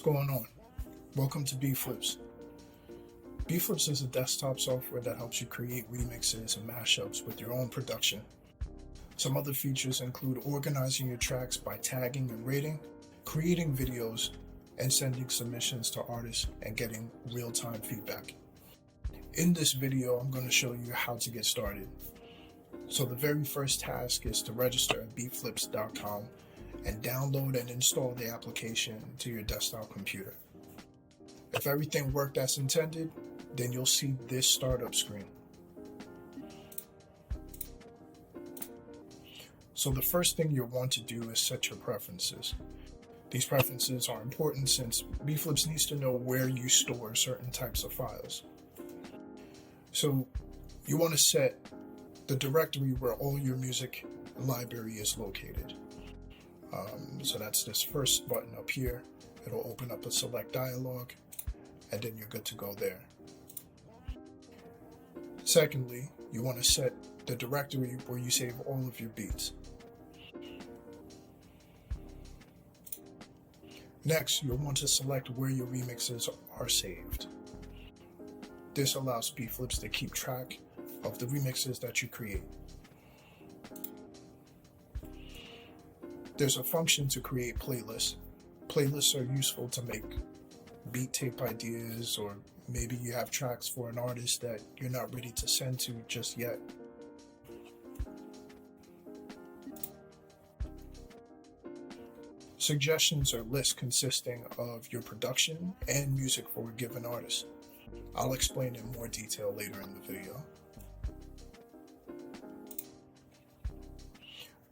going on? Welcome to Beatflipz. Beatflipz is a desktop software that helps you create remixes and mashups with your own production. Some other features include organizing your tracks by tagging and rating, creating videos, and sending submissions to artists and getting real-time feedback. In this video, I'm going to show you how to get started. So the very first task is to register at beatflipz.com and download and install the application to your desktop computer. If everything worked as intended, then you'll see this startup screen. So the first thing you'll want to do is set your preferences. These preferences are important since Beatflipz needs to know where you store certain types of files. So you want to set the directory where all your music library is located. So that's this first button up here. It'll open up a select dialog, and then you're good to go there. Secondly, you want to set the directory where you save all of your beats. Next, you'll want to select where your remixes are saved. This allows Beatflipz to keep track of the remixes that you create. There's a function to create playlists. Playlists are useful to make beat tape ideas, or maybe you have tracks for an artist that you're not ready to send to just yet. Suggestions are lists consisting of your production and music for a given artist. I'll explain in more detail later in the video.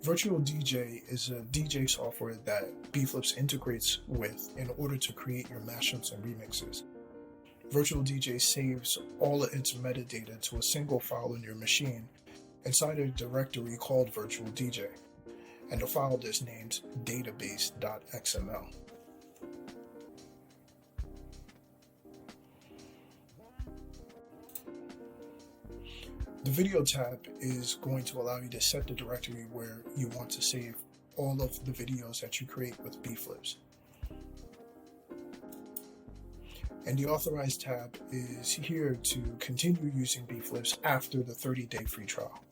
Virtual DJ is a DJ software that Beatflipz integrates with in order to create your mashups and remixes. Virtual DJ saves all of its metadata to a single file in your machine inside a directory called Virtual DJ, and the file is named database.xml. The video tab is going to allow you to set the directory where you want to save all of the videos that you create with Beatflipz. And the Authorize tab is here to continue using Beatflipz after the 30-day free trial.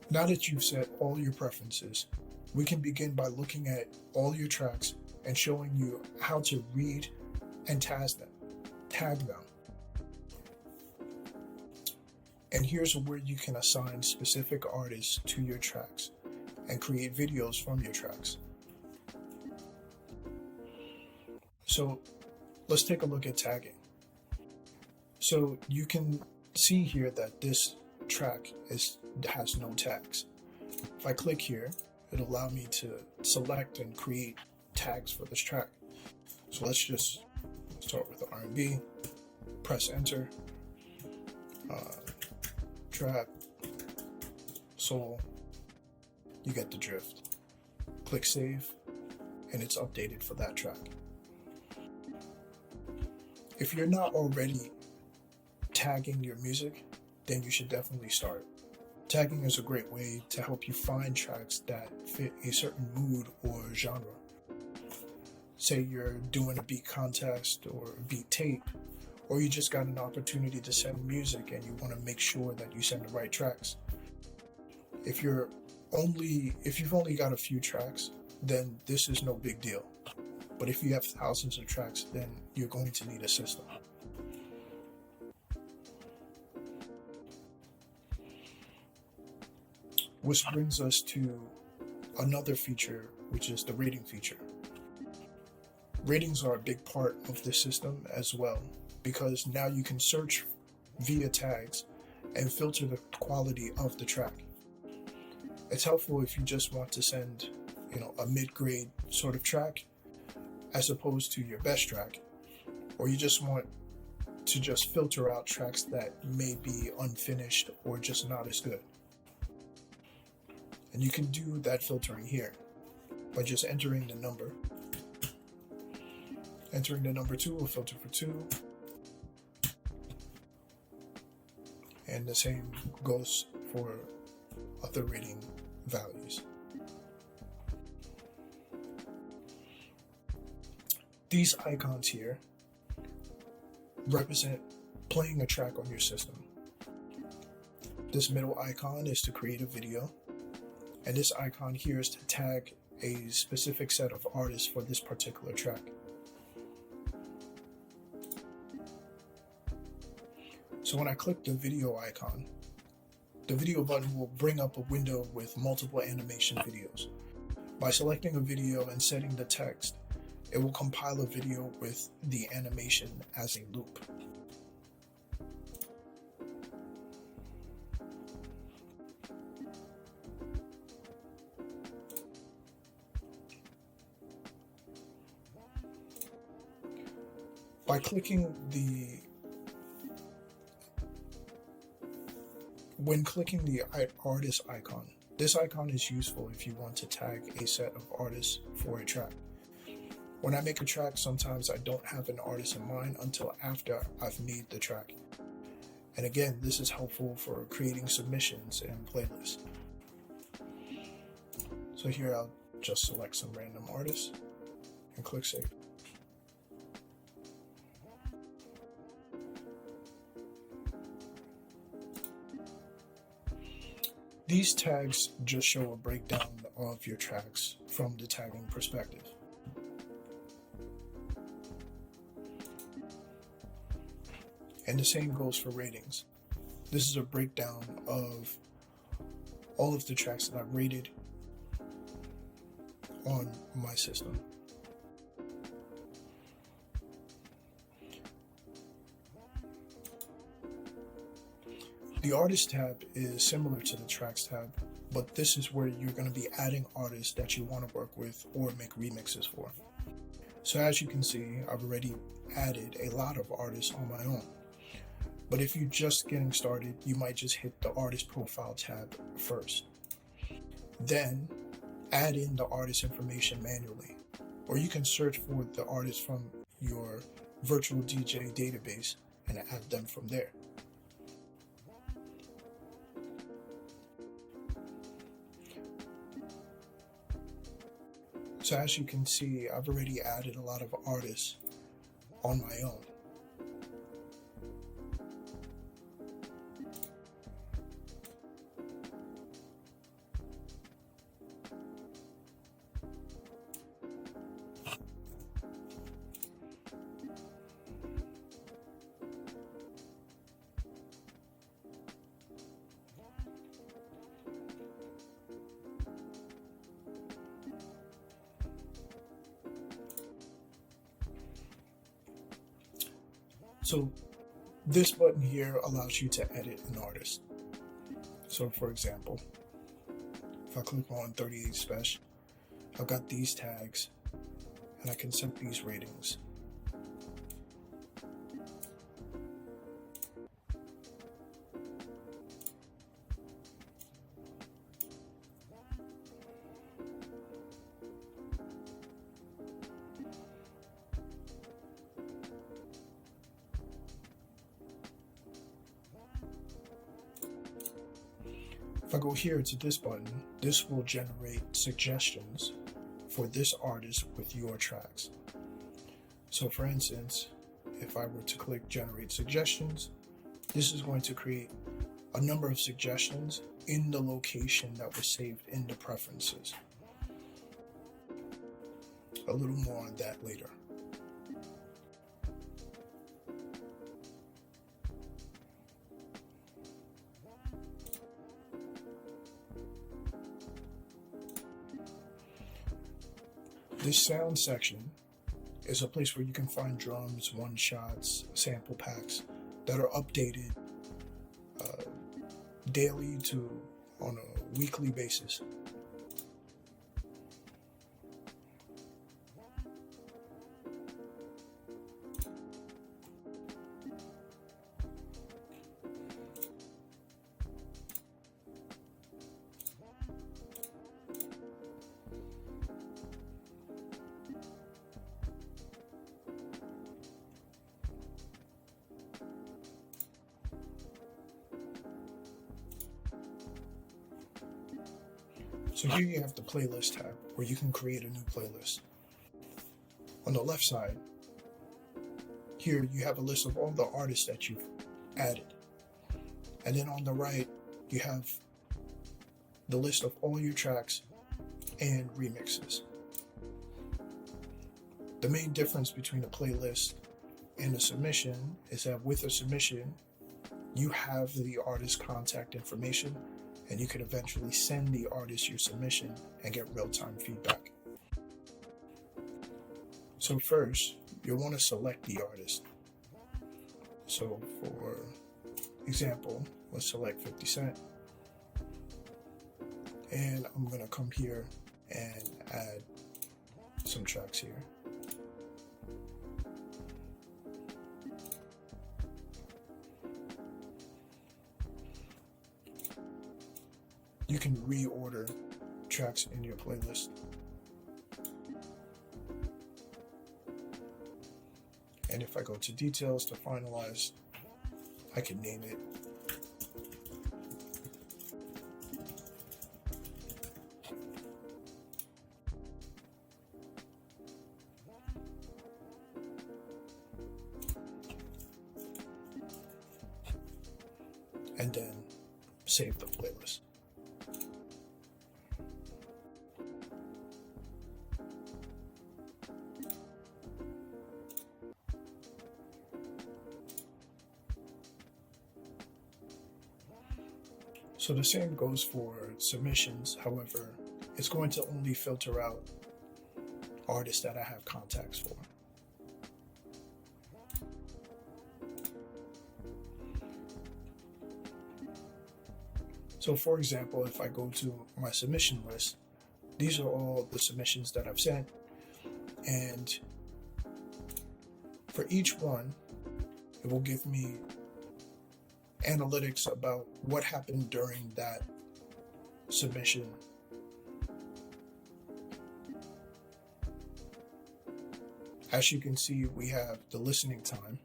Now that you've set all your preferences, we can begin by looking at all your tracks and showing you how to read and tag them. And here's where you can assign specific artists to your tracks and create videos from your tracks. So let's take a look at tagging. So you can see here that this track has no tags. If I click here, it'll allow me to select and create tags for this track. So let's just start with the R&B, press enter, trap, soul, you get the drift. Click save, and it's updated for that track. If you're not already tagging your music, then you should definitely start. Tagging is a great way to help you find tracks that fit a certain mood or genre. Say you're doing a beat contest or a beat tape, or you just got an opportunity to send music and you want to make sure that you send the right tracks. If you've only got a few tracks, then this is no big deal. But if you have thousands of tracks, then you're going to need a system. Which brings us to another feature, which is the rating feature. Ratings are a big part of this system as well, because now you can search via tags and filter the quality of the track. It's helpful if you just want to send, a mid-grade sort of track as opposed to your best track, or you just want to just filter out tracks that may be unfinished or just not as good. And you can do that filtering here by just entering the number. Entering the number 2 will filter for 2. And the same goes for other rating values. These icons here represent playing a track on your system. This middle icon is to create a video, and this icon here is to tag a specific set of artists for this particular track. So when I click the video icon, the video button will bring up a window with multiple animation videos. By selecting a video and setting the text, it will compile a video with the animation as a loop. By when clicking the artist icon, this icon is useful if you want to tag a set of artists for a track. When I make a track, sometimes I don't have an artist in mind until after I've made the track. And again, this is helpful for creating submissions and playlists. So here I'll just select some random artists and click save. These tags just show a breakdown of your tracks from the tagging perspective. And the same goes for ratings. This is a breakdown of all of the tracks that I've rated on my system. The Artist tab is similar to the Tracks tab, but this is where you're going to be adding artists that you want to work with or make remixes for. So as you can see, I've already added a lot of artists on my own. But if you're just getting started, you might just hit the Artist Profile tab first. Then add in the artist information manually, or you can search for the artists from your virtual DJ database and add them from there. So as you can see, I've already added a lot of artists on my own. So this button here allows you to edit an artist. So for example, if I click on 38 Special, I've got these tags and I can set these ratings. If I go here to this button, this will generate suggestions for this artist with your tracks. So for instance, if I were to click generate suggestions, this is going to create a number of suggestions in the location that was saved in the preferences. A little more on that later. This sound section is a place where you can find drums, one-shots, sample packs that are updated daily to on a weekly basis. So here you have the playlist tab where you can create a new playlist. On the left side, here you have a list of all the artists that you've added. And then on the right, you have the list of all your tracks and remixes. The main difference between a playlist and a submission is that with a submission, you have the artist's contact information, and you can eventually send the artist your submission and get real-time feedback. So first, you'll want to select the artist. So for example, let's select 50 Cent. And I'm going to come here and add some tracks here. You can reorder tracks in your playlist. And if I go to details to finalize, I can name it and then save the playlist. So the same goes for submissions. However, it's going to only filter out artists that I have contacts for. So for example, if I go to my submission list, these are all the submissions that I've sent. And for each one, it will give me analytics about what happened during that submission. As you can see, we have the listening time,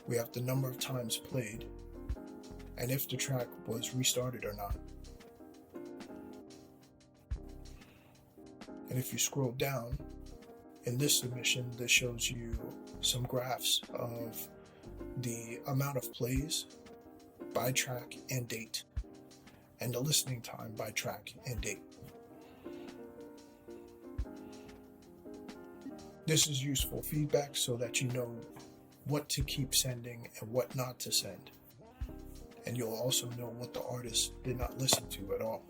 we have the number of times played, and if the track was restarted or not. And if you scroll down, in this submission, this shows you some graphs of the amount of plays by track and date, and the listening time by track and date. This is useful feedback so that you know what to keep sending and what not to send. And you'll also know what the artist did not listen to at all.